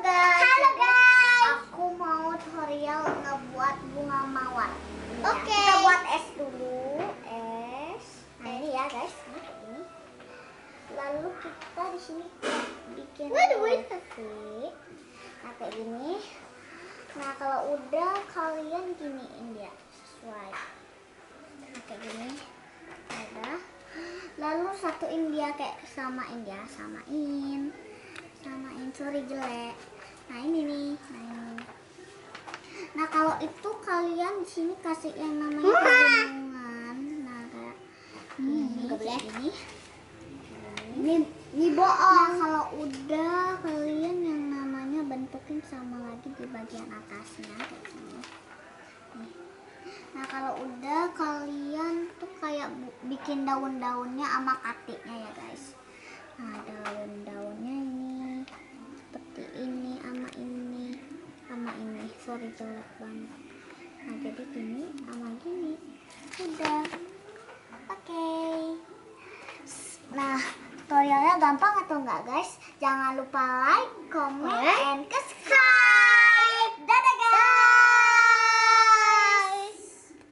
guys. Halo guys. Aku mau tutorial ngebuat bunga mawar. Oke. Kita buat es dulu. Es. Nah ini ya guys. Nah, kayak gini. Lalu kita di sini bikin grafik. Nah kayak gini. Nah kalau udah kalian giniin dia sesuai. Nah kayak gini. Udah. Lalu satuin dia kayak samain ya, samain, sorry jelek. Nah ini nih, nah ini. Nah kalau itu kalian di sini kasih yang namanya pegunungan. Nah kayak gini. Ini bohong. Nah kalau udah kalian yang namanya bentukin sama lagi di bagian atasnya kayak gini. Nih. Nah kalau udah kalian tuh kayak bikin daun-daunnya sama katiknya ya guys. Nah daun-daunnya ini seperti ini sama ini, sorry jelek banget. Nah jadi gini sama gini udah. Oke. Nah tutorialnya gampang atau enggak guys? Jangan lupa like, comment, and subscribe.